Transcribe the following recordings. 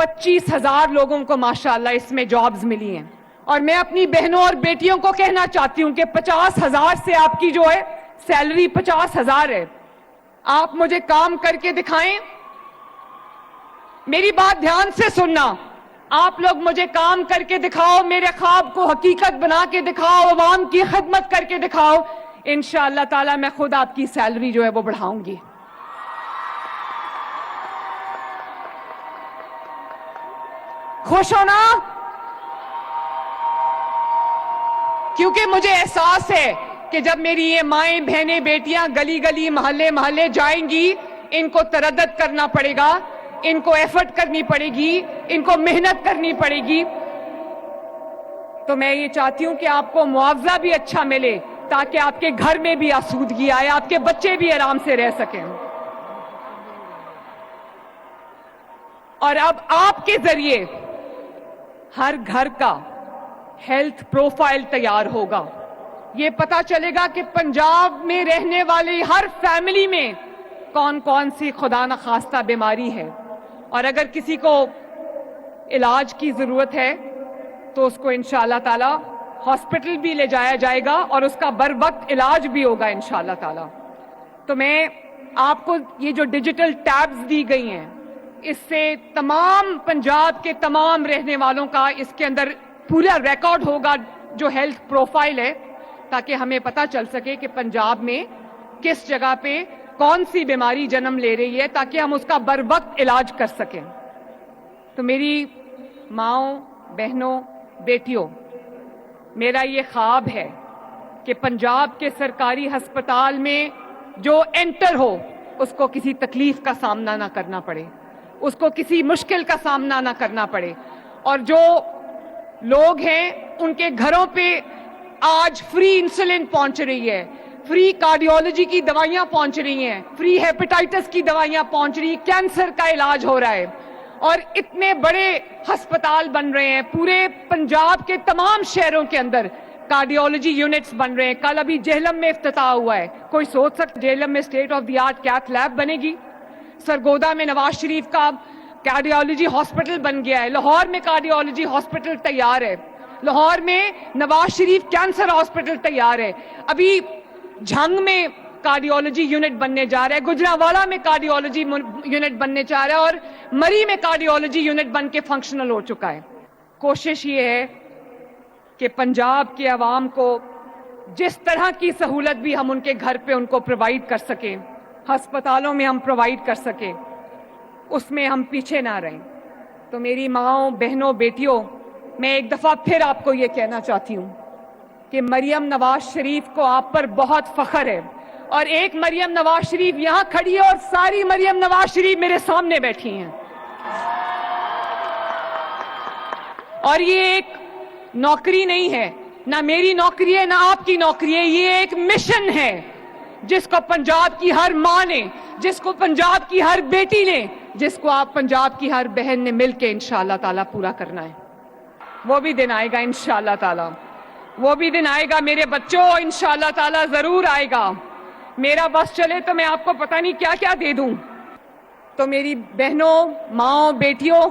25,000 लोगों को माशाअल्लाह इसमें जॉब्स मिली हैं। और मैं अपनी बहनों और बेटियों को कहना चाहती हूं कि 50,000 से आपकी जो है सैलरी 50,000 है। आप मुझे काम करके दिखाएं। मेरी बात ध्यान से सुनना, आप लोग मुझे काम करके दिखाओ, मेरे ख्वाब को हकीकत बना के दिखाओ, अवाम की खिदमत करके दिखाओ, इंशाअल्लाह ताला मैं खुद आपकी सैलरी जो है वो बढ़ाऊंगी। खुश हो ना? क्योंकि मुझे एहसास है कि जब मेरी ये माएं, बहनें, बेटियां गली गली, महल्ले महल्ले जाएंगी, इनको तरद्दुद करना पड़ेगा, इनको एफर्ट करनी पड़ेगी, इनको मेहनत करनी पड़ेगी। तो मैं ये चाहती हूं कि आपको मुआवजा भी अच्छा मिले ताकि आपके घर में भी आसूदगी आए, आपके बच्चे भी आराम से रह सकें। और अब आपके जरिए हर घर का हेल्थ प्रोफाइल तैयार होगा। ये पता चलेगा कि पंजाब में रहने वाली हर फैमिली में कौन कौन सी खुदा न खास्ता बीमारी है, और अगर किसी को इलाज की जरूरत है तो उसको इंशाअल्लाह ताला हॉस्पिटल भी ले जाया जाएगा और उसका बर वक्त इलाज भी होगा इंशाअल्लाह ताला। तो मैं आपको ये जो डिजिटल टैब्स दी गई हैं, इससे तमाम पंजाब के तमाम रहने वालों का इसके अंदर पूरा रिकॉर्ड होगा जो हेल्थ प्रोफाइल है, ताकि हमें पता चल सके कि पंजाब में किस जगह पे कौन सी बीमारी जन्म ले रही है, ताकि हम उसका बर वक्त इलाज कर सकें। तो मेरी माओं, बहनों, बेटियों, मेरा ये ख्वाब है कि पंजाब के सरकारी अस्पताल में जो एंटर हो उसको किसी तकलीफ का सामना ना करना पड़े, उसको किसी मुश्किल का सामना ना करना पड़े। और जो लोग हैं उनके घरों पे आज फ्री इंसुलिन पहुंच रही है, फ्री कार्डियोलॉजी की दवाइयां पहुंच रही हैं, फ्री हेपेटाइटिस की दवाइयां पहुंच रही, कैंसर का इलाज हो रहा है, और इतने बड़े अस्पताल बन रहे हैं पूरे पंजाब के तमाम शहरों के अंदर। कार्डियोलॉजी यूनिट्स बन रहे हैं। कल अभी जेहलम में इफ्तिताह हुआ है। कोई सोच सकता जेहलम में state of the art cath lab बनेगी? सरगोदा में नवाज शरीफ का कार्डियोलॉजी हॉस्पिटल बन गया है। लाहौर में कार्डियोलॉजी हॉस्पिटल तैयार है। लाहौर में नवाज शरीफ कैंसर हॉस्पिटल तैयार है। अभी झंग में कार्डियोलॉजी यूनिट बनने जा रहा है, गुजरांवाला में कार्डियोलॉजी यूनिट बनने जा रहा है, और मरी में कार्डियोलॉजी यूनिट बन के फंक्शनल हो चुका है। कोशिश ये है कि पंजाब के अवाम को जिस तरह की सहूलत भी हम उनके घर पे उनको प्रोवाइड कर सकें, अस्पतालों में हम प्रोवाइड कर सकें, उसमें हम पीछे ना रहें। तो मेरी माँओं, बहनों, बेटियों, मैं एक दफ़ा फिर आपको ये कहना चाहती हूँ कि मरियम नवाज शरीफ को आप पर बहुत फख्र है, और एक मरियम नवाज शरीफ यहाँ खड़ी है और सारी मरियम नवाज शरीफ मेरे सामने बैठी हैं। और ये एक नौकरी नहीं है, ना मेरी नौकरी है, ना आपकी नौकरी है, ये एक मिशन है जिसको पंजाब की हर माँ ने, जिसको पंजाब की हर बेटी ने, जिसको आप पंजाब की हर बहन ने मिलके इंशाअल्लाह ताला पूरा करना है। वो भी दिन आएगा इंशाअल्लाह ताला, वो भी दिन आएगा मेरे बच्चों, इंशाअल्लाह ताला जरूर आएगा। मेरा बस चले तो मैं आपको पता नहीं क्या क्या दे दूं। तो मेरी बहनों, माँओं, बेटियों,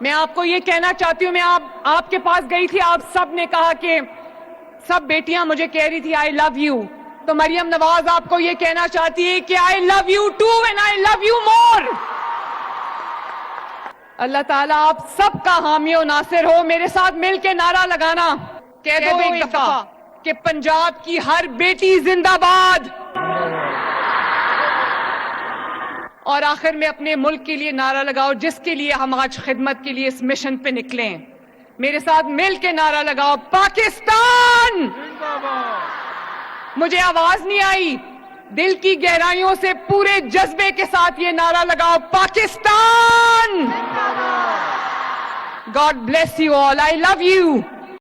मैं आपको ये कहना चाहती हूँ, मैं आपके पास गई थी, आप सब ने कहा कि सब बेटियां मुझे कह रही थी आई लव यू। तो मरियम नवाज आपको ये कहना चाहती है कि I love you too and I love you more. अल्लाह ताला आप सबका हामी और नासिर हो। मेरे साथ मिलके नारा लगाना, कह दो एक दफा कि पंजाब की हर बेटी जिंदाबाद। और आखिर में अपने मुल्क के लिए नारा लगाओ जिसके लिए हम आज खिदमत के लिए इस मिशन पे निकले हैं। मेरे साथ मिल के नारा लगाओ, पाकिस्तान। मुझे आवाज नहीं आई, दिल की गहराइयों से पूरे जज्बे के साथ ये नारा लगाओ, Pakistan. God bless you all, I love you.